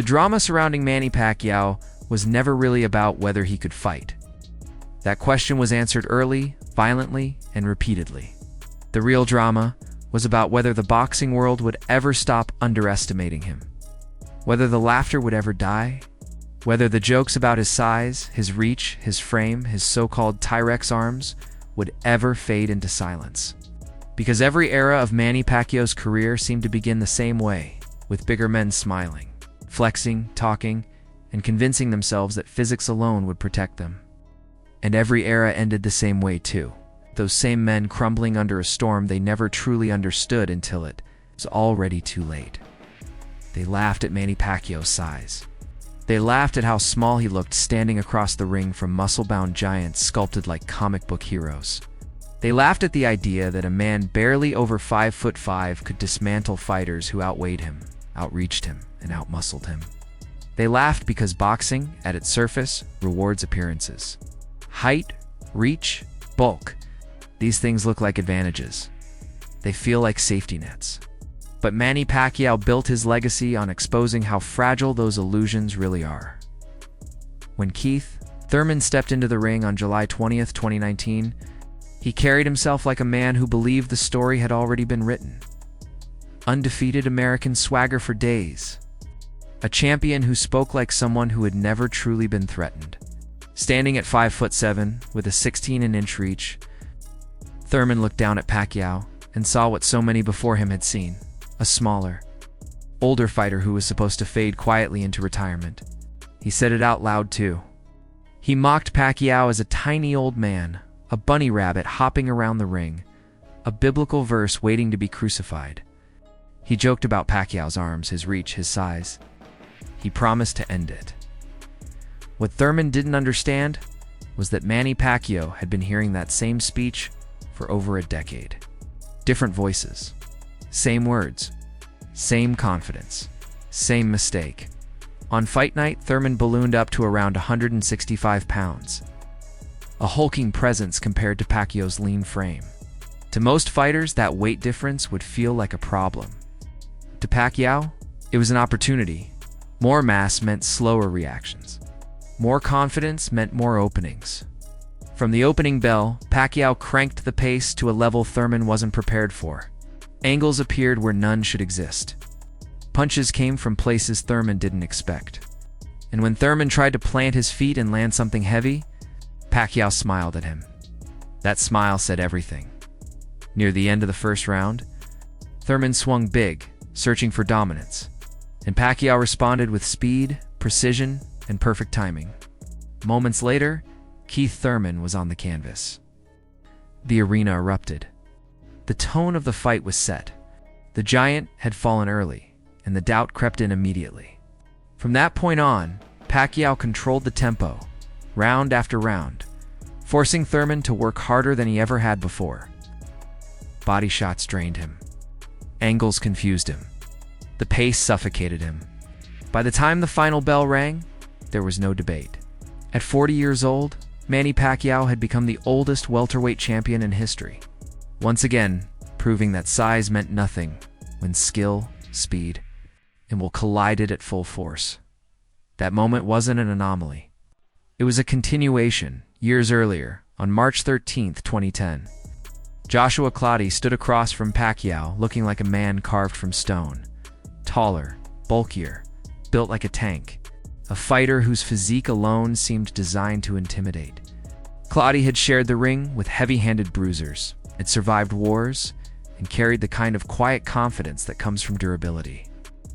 The drama surrounding Manny Pacquiao was never really about whether he could fight. That question was answered early, violently, and repeatedly. The real drama was about whether the boxing world would ever stop underestimating him. Whether the laughter would ever die. Whether the jokes about his size, his reach, his frame, his so-called T-Rex arms would ever fade into silence. Because every era of Manny Pacquiao's career seemed to begin the same way, with bigger men smiling, flexing, talking, and convincing themselves that physics alone would protect them. And every era ended the same way too. Those same men crumbling under a storm they never truly understood until it was already too late. They laughed at Manny Pacquiao's size. They laughed at how small he looked standing across the ring from muscle-bound giants sculpted like comic book heroes. They laughed at the idea that a man barely over 5'5" could dismantle fighters who outweighed him, outreached him, and outmuscled him. They laughed because boxing, at its surface, rewards appearances. Height, reach, bulk. These things look like advantages. They feel like safety nets. But Manny Pacquiao built his legacy on exposing how fragile those illusions really are. When Keith Thurman stepped into the ring on July 20th, 2019, he carried himself like a man who believed the story had already been written. Undefeated American swagger for days. A champion who spoke like someone who had never truly been threatened. Standing at 5'7", with a 16-inch reach, Thurman looked down at Pacquiao and saw what so many before him had seen. A smaller, older fighter who was supposed to fade quietly into retirement. He said it out loud too. He mocked Pacquiao as a tiny old man, a bunny rabbit hopping around the ring, a biblical verse waiting to be crucified. He joked about Pacquiao's arms, his reach, his size. He promised to end it. What Thurman didn't understand was that Manny Pacquiao had been hearing that same speech for over a decade. Different voices. Same words, same confidence, same mistake. On fight night, Thurman ballooned up to around 165 pounds. A hulking presence compared to Pacquiao's lean frame. To most fighters, that weight difference would feel like a problem. To Pacquiao, it was an opportunity. More mass meant slower reactions. More confidence meant more openings. From the opening bell, Pacquiao cranked the pace to a level Thurman wasn't prepared for. Angles appeared where none should exist. Punches came from places Thurman didn't expect. And when Thurman tried to plant his feet and land something heavy, Pacquiao smiled at him. That smile said everything. Near the end of the first round, Thurman swung big, searching for dominance. And Pacquiao responded with speed, precision, and perfect timing. Moments later, Keith Thurman was on the canvas. The arena erupted. The tone of the fight was set. The giant had fallen early, and the doubt crept in immediately. From that point on, Pacquiao controlled the tempo, round after round, forcing Thurman to work harder than he ever had before. Body shots drained him. Angles confused him. The pace suffocated him. By the time the final bell rang, there was no debate. At 40 years old, Manny Pacquiao had become the oldest welterweight champion in history. Once again, proving that size meant nothing when skill, speed, and will collided at full force. That moment wasn't an anomaly. It was a continuation, years earlier, on March 13, 2010. Joshua Clottey stood across from Pacquiao looking like a man carved from stone. Taller, bulkier, built like a tank. A fighter whose physique alone seemed designed to intimidate. Clottey had shared the ring with heavy-handed bruisers, had survived wars, and carried the kind of quiet confidence that comes from durability.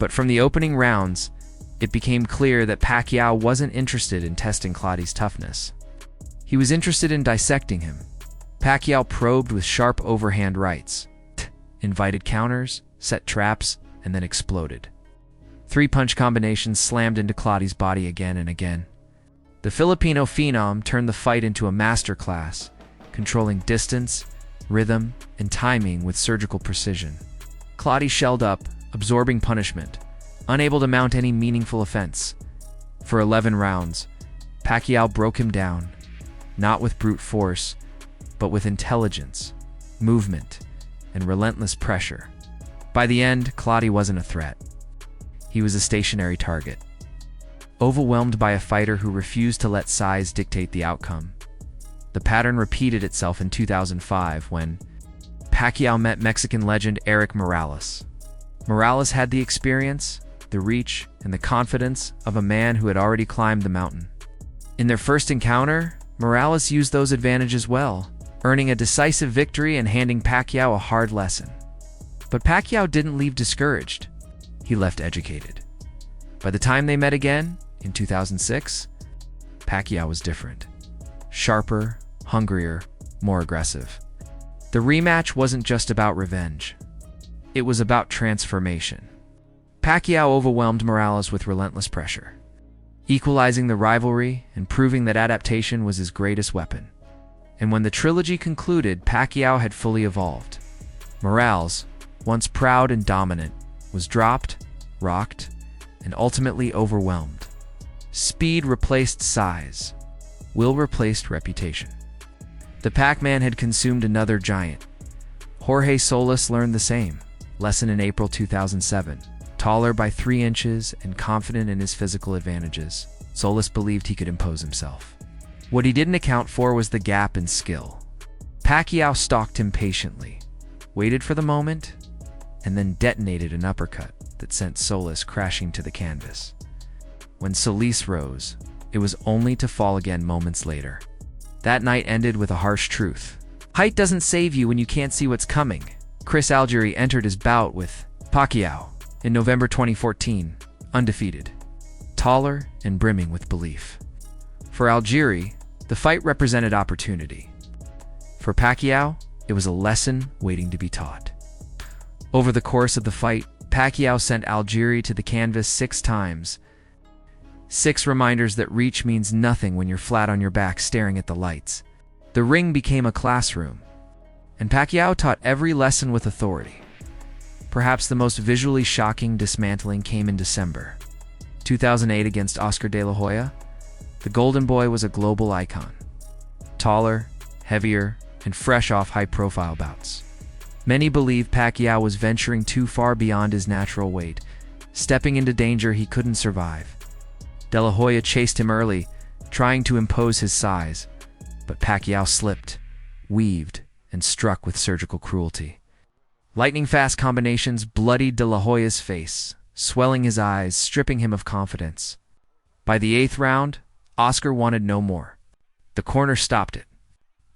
But from the opening rounds, it became clear that Pacquiao wasn't interested in testing Clottey's toughness. He was interested in dissecting him. Pacquiao probed with sharp overhand rights, invited counters, set traps, and then exploded. 3-punch combinations slammed into Clottey's body again and again. The Filipino phenom turned the fight into a masterclass, controlling distance, rhythm, and timing with surgical precision. Clottey shelled up, absorbing punishment, unable to mount any meaningful offense. For 11 rounds, Pacquiao broke him down, not with brute force, but with intelligence, movement, and relentless pressure. By the end, Clottey wasn't a threat. he was a stationary target. Overwhelmed by a fighter who refused to let size dictate the outcome, the pattern repeated itself in 2005 when Pacquiao met Mexican legend Erik Morales. Morales had the experience, the reach, and the confidence of a man who had already climbed the mountain. In their first encounter, Morales used those advantages well, earning a decisive victory and handing Pacquiao a hard lesson. But Pacquiao didn't leave discouraged. He left educated. By the time they met again, in 2006, Pacquiao was different. Sharper, hungrier, more aggressive. The rematch wasn't just about revenge. It was about transformation. Pacquiao overwhelmed Morales with relentless pressure, equalizing the rivalry and proving that adaptation was his greatest weapon. And when the trilogy concluded, Pacquiao had fully evolved. Morales, once proud and dominant, was dropped, rocked, and ultimately overwhelmed. Speed replaced size. Will replaced reputation. The Pac-Man had consumed another giant. Jorge Solis learned the same lesson in April 2007. Taller by 3 inches and confident in his physical advantages, Solis believed he could impose himself. What he didn't account for was the gap in skill. Pacquiao stalked him patiently, waited for the moment, and then detonated an uppercut that sent Solis crashing to the canvas. When Solis rose, it was only to fall again moments later. That night ended with a harsh truth. Height doesn't save you when you can't see what's coming. Chris Algieri entered his bout with Pacquiao in November 2014, undefeated, taller and brimming with belief. For Algieri, the fight represented opportunity. For Pacquiao, it was a lesson waiting to be taught. Over the course of the fight, Pacquiao sent Algieri to the canvas 6 times. 6 reminders that reach means nothing when you're flat on your back staring at the lights. The ring became a classroom, and Pacquiao taught every lesson with authority. Perhaps the most visually shocking dismantling came in December 2008 against Oscar de la Hoya. The Golden Boy was a global icon. Taller, heavier, and fresh off high-profile bouts. Many believe Pacquiao was venturing too far beyond his natural weight, stepping into danger he couldn't survive. De la Hoya chased him early, trying to impose his size, but Pacquiao slipped, weaved, and struck with surgical cruelty. Lightning-fast combinations bloodied De La Hoya's face, swelling his eyes, stripping him of confidence. By the 8th round, Oscar wanted no more. The corner stopped it.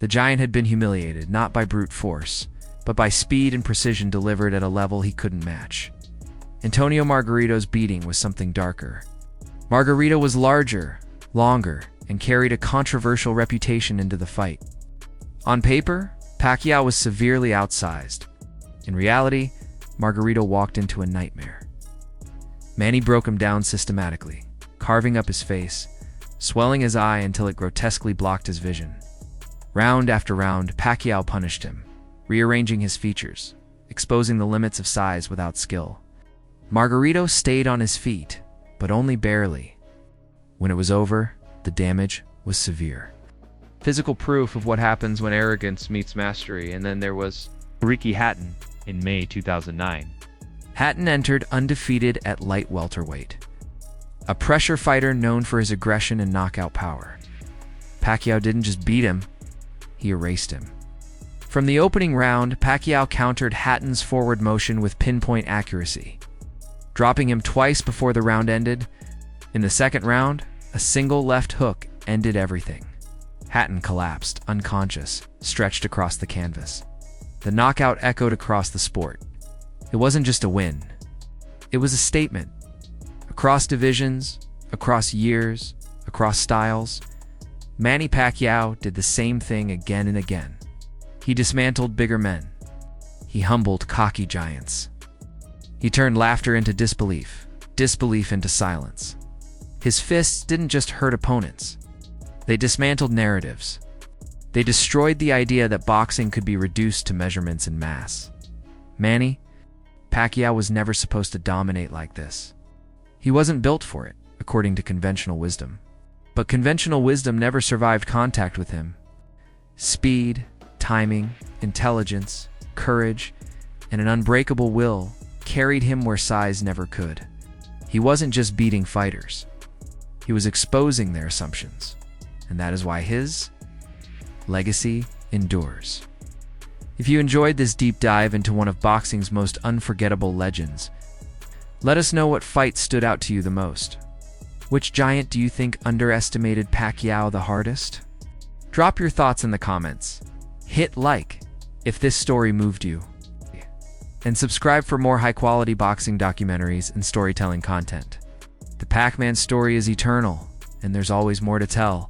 The giant had been humiliated, not by brute force, but by speed and precision delivered at a level he couldn't match. Antonio Margarito's beating was something darker. Margarito was larger, longer, and carried a controversial reputation into the fight. On paper, Pacquiao was severely outsized. In reality, Margarito walked into a nightmare. Manny broke him down systematically, carving up his face, swelling his eye until it grotesquely blocked his vision. Round after round, Pacquiao punished him, rearranging his features, exposing the limits of size without skill. Margarito stayed on his feet, but only barely. When it was over, the damage was severe. Physical proof of what happens when arrogance meets mastery. And then there was Ricky Hatton in May 2009. Hatton entered undefeated at light welterweight, a pressure fighter known for his aggression and knockout power. Pacquiao didn't just beat him, he erased him. From the opening round, Pacquiao countered Hatton's forward motion with pinpoint accuracy, dropping him twice before the round ended. In the second round, a single left hook ended everything. Hatton collapsed, unconscious, stretched across the canvas. The knockout echoed across the sport. It wasn't just a win. It was a statement. Across divisions, across years, across styles, Manny Pacquiao did the same thing again and again. He dismantled bigger men. He humbled cocky giants. He turned laughter into disbelief, disbelief into silence. His fists didn't just hurt opponents. They dismantled narratives. They destroyed the idea that boxing could be reduced to measurements and mass. Manny Pacquiao was never supposed to dominate like this. He wasn't built for it, according to conventional wisdom. But conventional wisdom never survived contact with him. Speed, timing, intelligence, courage, and an unbreakable will carried him where size never could. He wasn't just beating fighters. He was exposing their assumptions. And that is why his legacy endures. If you enjoyed this deep dive into one of boxing's most unforgettable legends, let us know what fight stood out to you the most. Which giant do you think underestimated Pacquiao the hardest? Drop your thoughts in the comments. Hit like if this story moved you. And subscribe for more high-quality boxing documentaries and storytelling content. The Pac-Man story is eternal, and there's always more to tell.